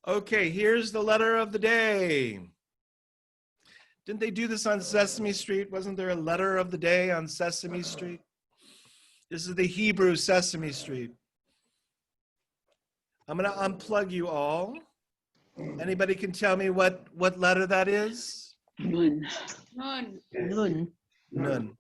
Okay, here's the letter of the day. Didn't they do this on Sesame Street? Wasn't there a letter of the day on Sesame Street? This is the Hebrew Sesame Street. I'm going to unplug you all. Anybody can tell me what letter that is? Nun. Nun. Nun. Nun.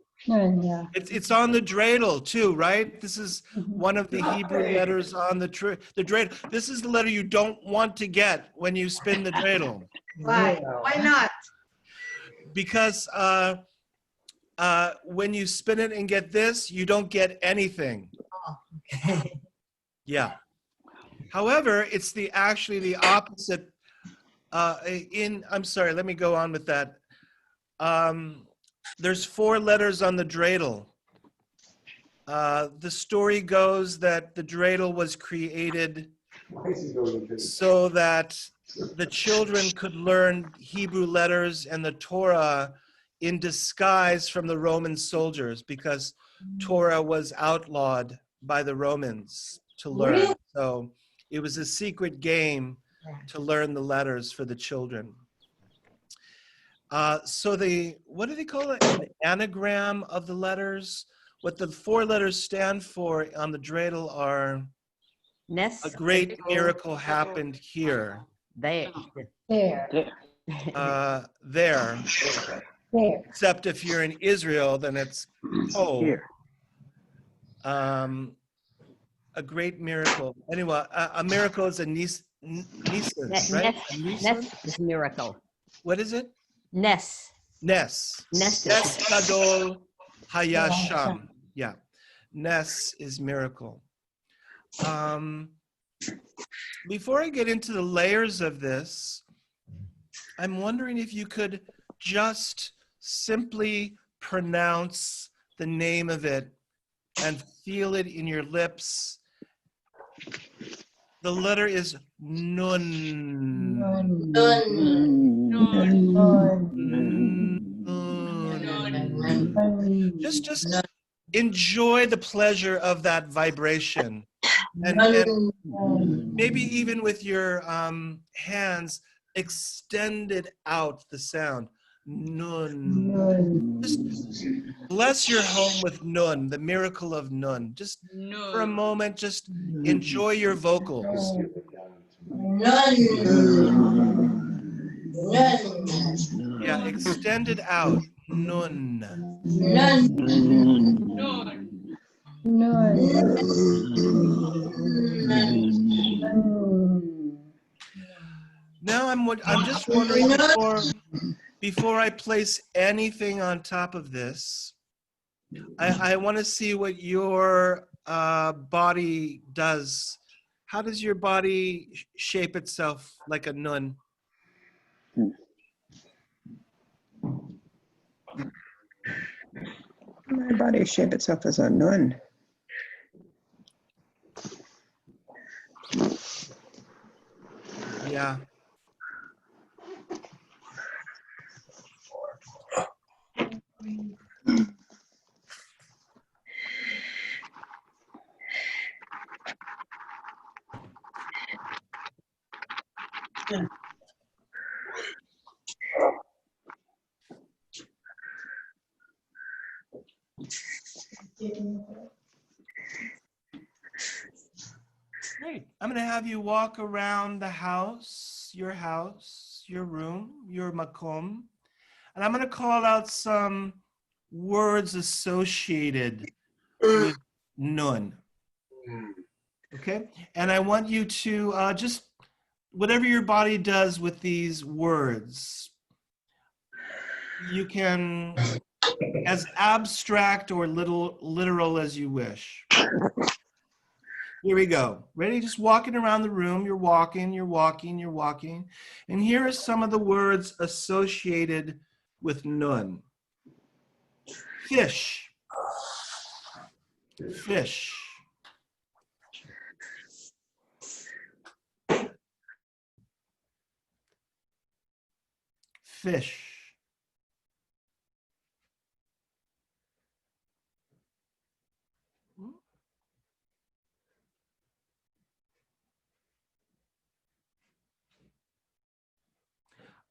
Yeah. It's on the dreidel too, right? This is one of the Hebrew letters on the dreidel. This is the letter you don't want to get when you spin the dreidel. Why? Why not? Because when you spin it and get this, you don't get anything. Oh, okay. Yeah. However, it's actually the opposite. I'm sorry, let me go on with that. There's 4 letters on the dreidel. The story goes that the dreidel was created so that the children could learn Hebrew letters and the Torah in disguise from the Roman soldiers, because Torah was outlawed by the Romans to learn. Really? So it was a secret game to learn the letters for the children. So what do they call it? An anagram of the letters. What the 4 letters stand for on the dreidel are: Ness. a great miracle happened here. There. There. There. There. Except if you're in Israel, then it's oh. Here. A great miracle. Anyway, a miracle is a nisan, right? A nisan? Ness is miracle. What is it? Ness. Nes. Nes. Nes Gadol Hayasham. Yeah. Nes is miracle. Before I get into the layers of this, I'm wondering if you could just simply pronounce the name of it and feel it in your lips. The letter is Nun. Nun. Nun. Nun. Just enjoy the pleasure of that vibration, and maybe even with your hands, extend it out, the sound. Nun. Nun. Just bless your home with Nun, the miracle of Nun. Just for a moment, just enjoy your vocals. Yeah, extend it out. Nun. Nun. Now I'm just wondering, before I place anything on top of this, I want to see what your body does. How does your body shape itself like a nun? My body shape itself as a nun. Yeah. Great. I'm going to have you walk around the house, your room, your makom, and I'm going to call out some words associated with nun. Okay? And I want you to just, whatever your body does with these words, you can, as abstract or literal as you wish. Here we go. Ready? Just walking around the room. You're walking, you're walking, you're walking. And here are some of the words associated with nun. Fish. Fish. Fish.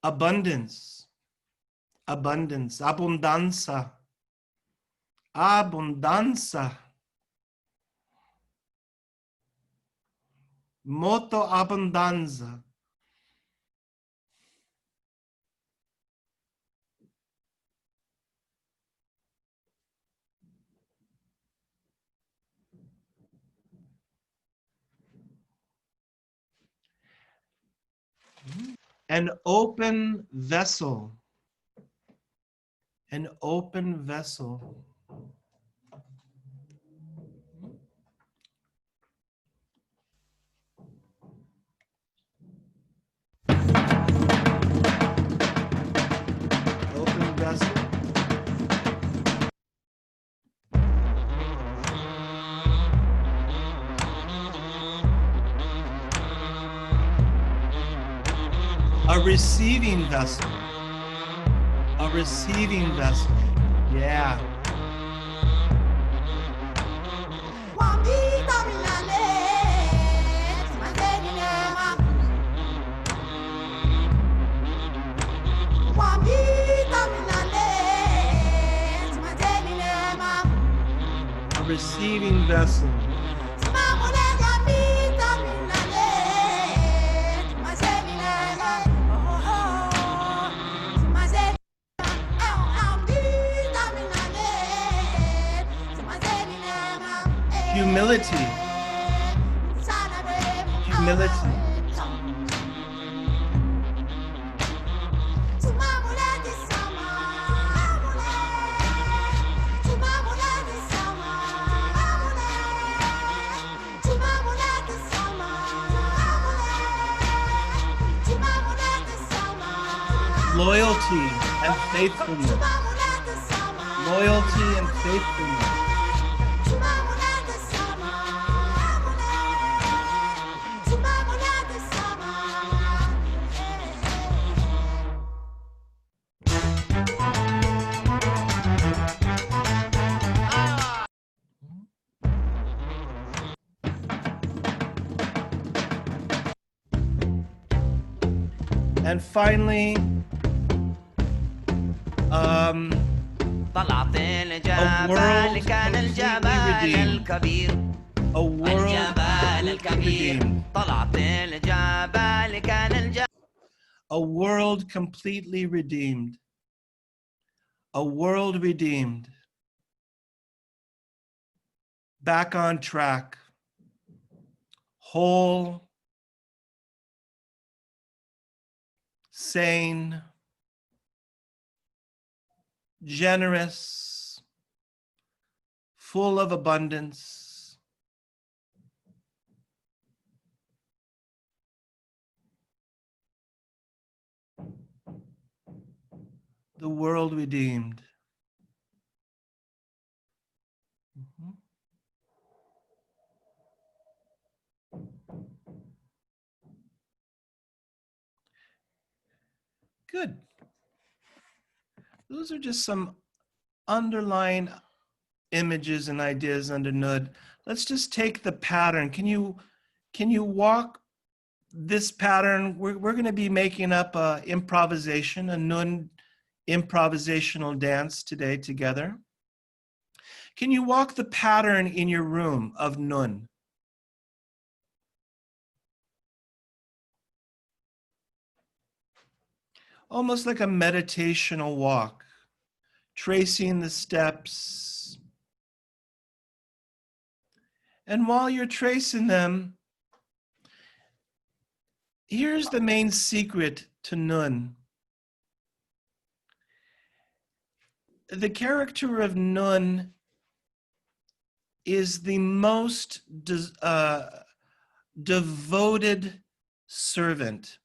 abundance, abundance, abundanza, abundanza, moto abundanza. An open vessel, an open vessel. Open vessel. A receiving vessel. A receiving vessel. Yeah. A receiving vessel. Humility. Humility. Loyalty and faithfulness. Loyalty and faithfulness. And finally, a world completely redeemed. A world completely redeemed. A world completely redeemed. A world redeemed. Back on track. Whole. Sane. Generous. Full of abundance. The world redeemed. Mhm. Good. Those are just some underlying images and ideas under Nud. Let's just take the pattern. Can you walk this pattern? We're going to be making up a improvisation, a Nun improvisational dance today together. Can you walk the pattern in your room of Nun? Almost like a meditational walk, tracing the steps. And while you're tracing them, here's the main secret to Nun. The character of Nun is the most devoted servant,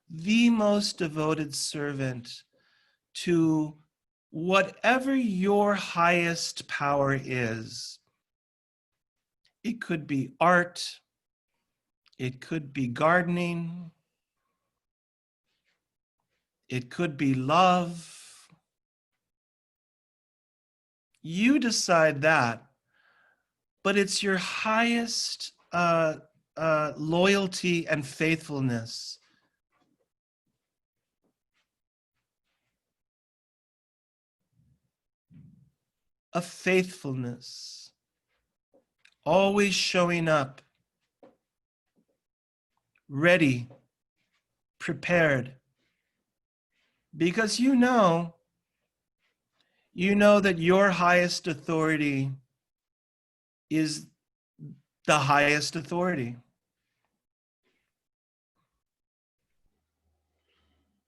the most devoted servant to whatever your highest power is. It could be art, it could be gardening, it could be love. You decide that, but it's your highest loyalty and faithfulness of faithfulness, always showing up, ready, prepared, because you know that your highest authority is the highest authority.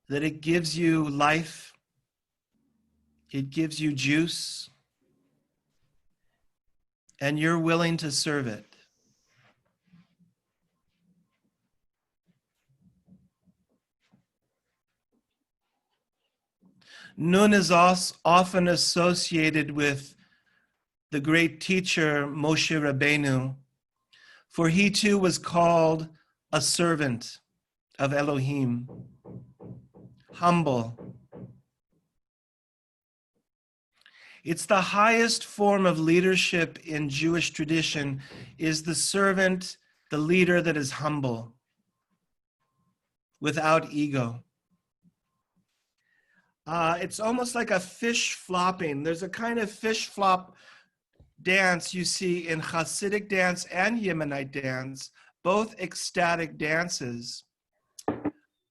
That it gives you life, it gives you juice, and you're willing to serve it. Nun is also often associated with the great teacher Moshe Rabbeinu, for he too was called a servant of Elohim, humble. It's the highest form of leadership in Jewish tradition, is the servant, the leader that is humble, without ego. It's almost like a fish flopping. There's a kind of fish flop dance you see in Hasidic dance and Yemenite dance, both ecstatic dances.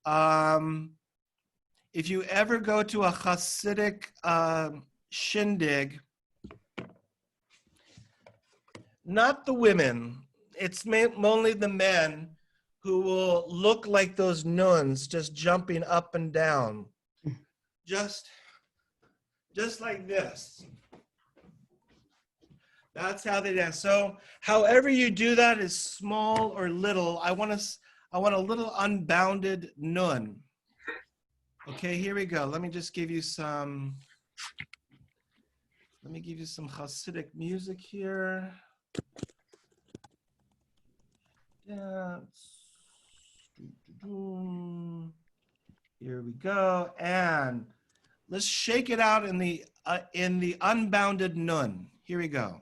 If you ever go to a Hasidic shindig, not the women, it's only the men who will look like those nuns, just jumping up and down, just like this. That's how they dance. So however you do that is small or little. I want a little unbounded nun. Okay, here we go. Let me give you some Hasidic music here. Dance. Here we go. And let's shake it out in the unbounded nun. Here we go.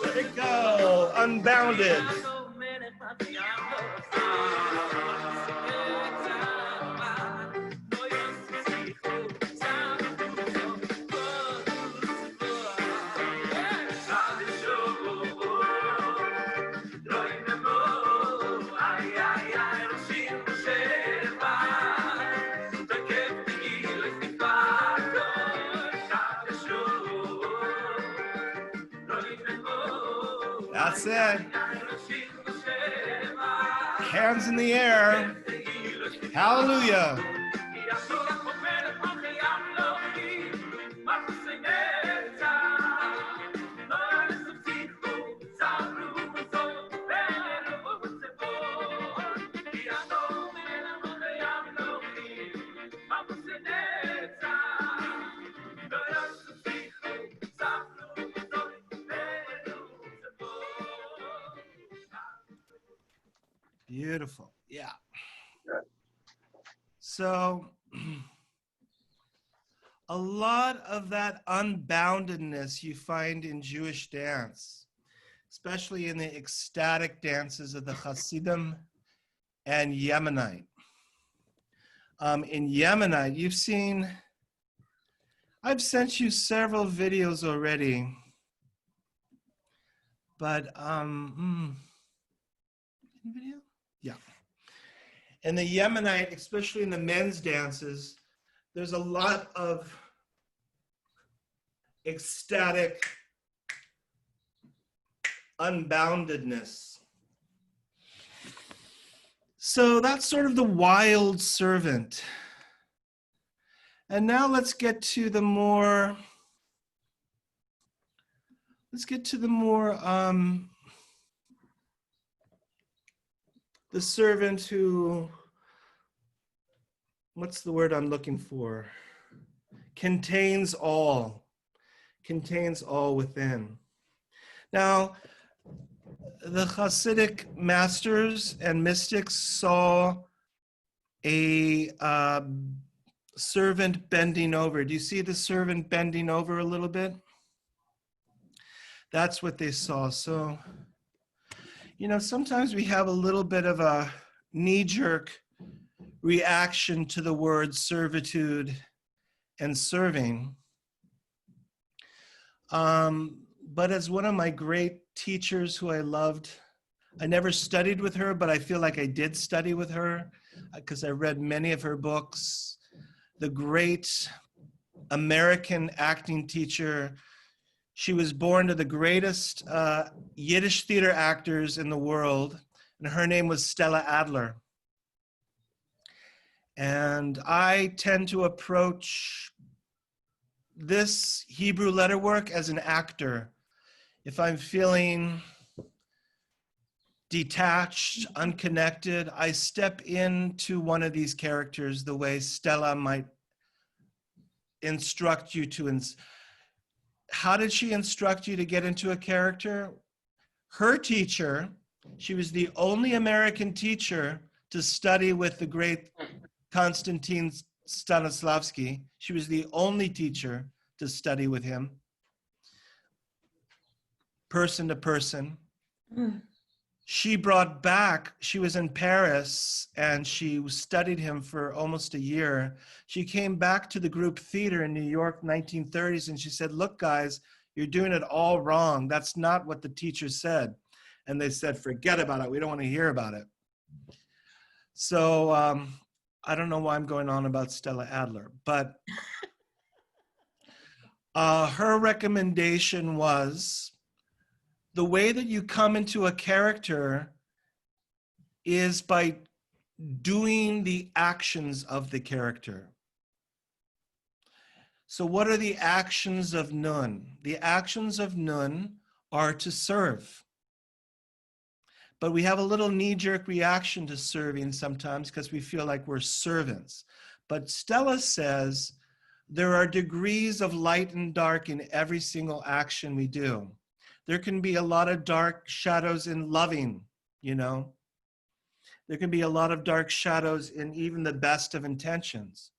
Let it go, unbounded. That's it. Hands in the air. Hallelujah. Beautiful. Yeah. So a lot of that unboundedness you find in Jewish dance, especially in the ecstatic dances of the Hasidim and Yemenite. In Yemenite, you've seen, I've sent you several videos already, but video? Yeah. In the Yemenite, especially in the men's dances, there's a lot of ecstatic unboundedness. So that's sort of the wild servant. And now let's get to the more, the servant who, what's the word I'm looking for? Contains all within. Now, the Hasidic masters and mystics saw a servant bending over. Do you see the servant bending over a little bit? That's what they saw. So, you know, sometimes we have a little bit of a knee-jerk reaction to the words servitude and serving. But as one of my great teachers who I loved, I never studied with her, but I feel like I did study with her because I read many of her books. The great American acting teacher, she was born to the greatest Yiddish theater actors in the world, and her name was Stella Adler. And I tend to approach this Hebrew letterwork as an actor. If I'm feeling detached, unconnected, I step into one of these characters the way Stella might instruct you to. How did she instruct you to get into a character? Her teacher, she was the only American teacher to study with the great Konstantin Stanislavski. She was the only teacher to study with him, person to person. She brought back, she was in Paris and she studied him for almost a year. She came back to the group theater in New York, 1930s, and she said, look, guys, you're doing it all wrong. That's not what the teacher said. And they said, forget about it. We don't want to hear about it. So I don't know why I'm going on about Stella Adler, but her recommendation was, the way that you come into a character is by doing the actions of the character. So what are the actions of Nun? The actions of Nun are to serve. But we have a little knee-jerk reaction to serving sometimes because we feel like we're servants. But Stella says there are degrees of light and dark in every single action we do. There can be a lot of dark shadows in loving, you know. There can be a lot of dark shadows in even the best of intentions.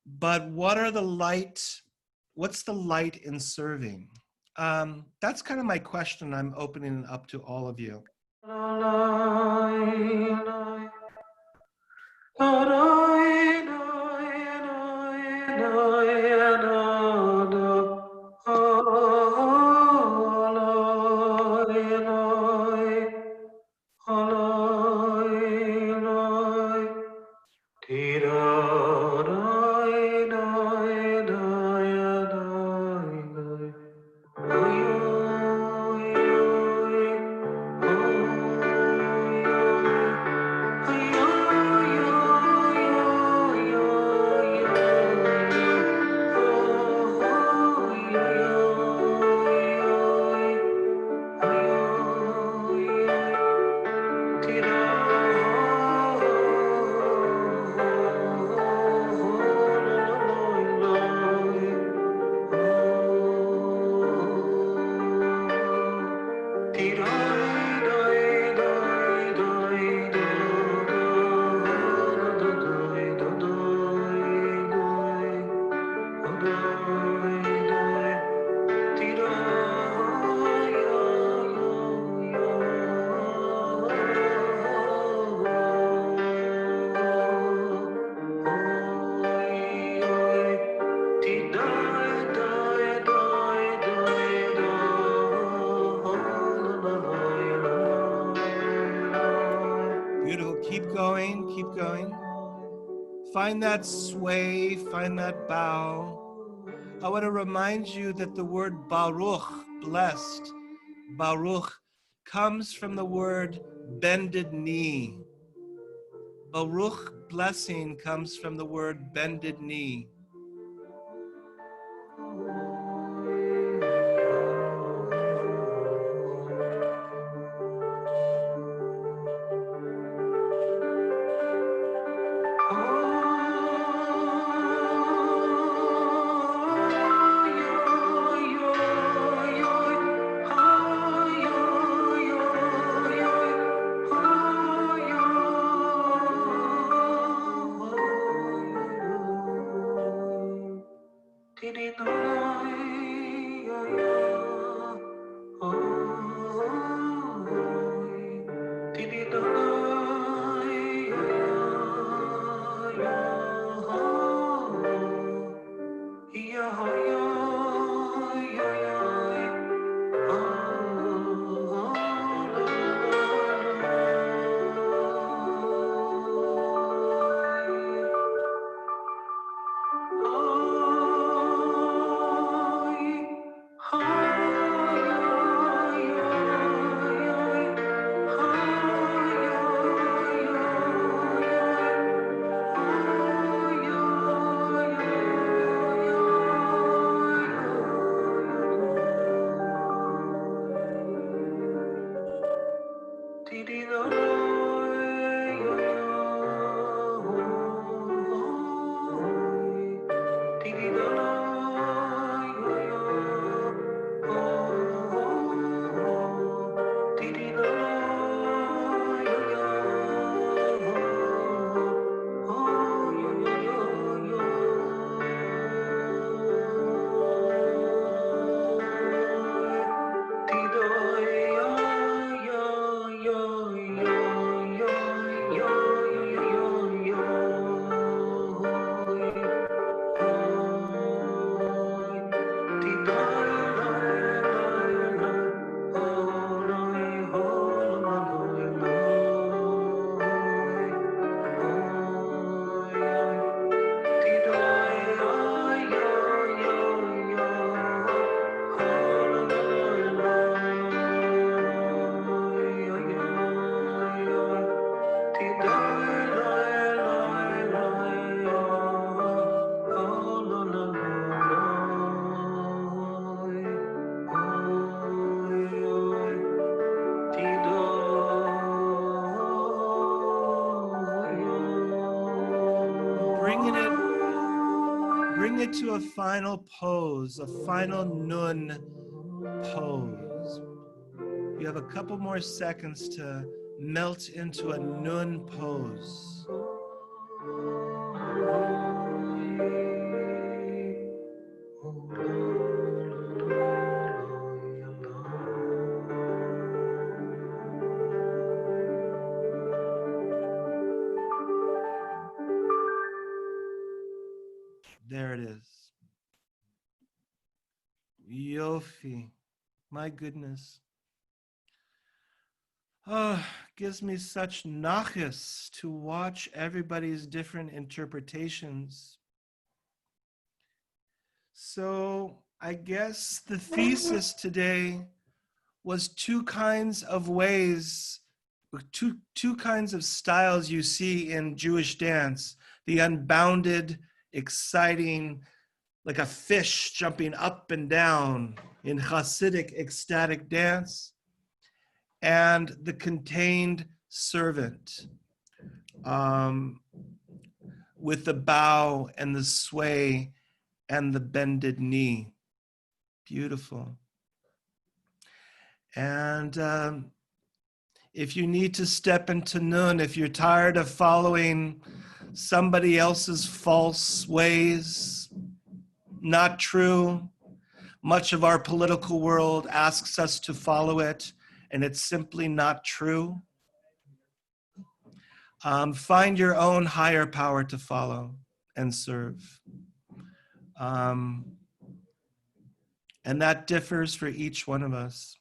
But what are the light, what's the light in serving? That's kind of my question I'm opening up to all of you. going, keep going. Find that sway, find that bow. I want to remind you that the word Baruch, blessed, Baruch, comes from the word bended knee. Baruch, blessing, comes from the word bended knee. Bring it to a final pose, a final nun pose. You have a couple more seconds to melt into a nun pose. There it is. Yofi. My goodness. Oh, gives me such nachas to watch everybody's different interpretations. So I guess the thesis today was two kinds of ways, two kinds of styles you see in Jewish dance. The unbounded, exciting, like a fish jumping up and down in Hasidic ecstatic dance, and the contained servant with the bow and the sway and the bended knee. Beautiful. And if you need to step into Nun, if you're tired of following somebody else's false ways, not true, much of our political world asks us to follow it, and it's simply not true. Find your own higher power to follow and serve. And that differs for each one of us.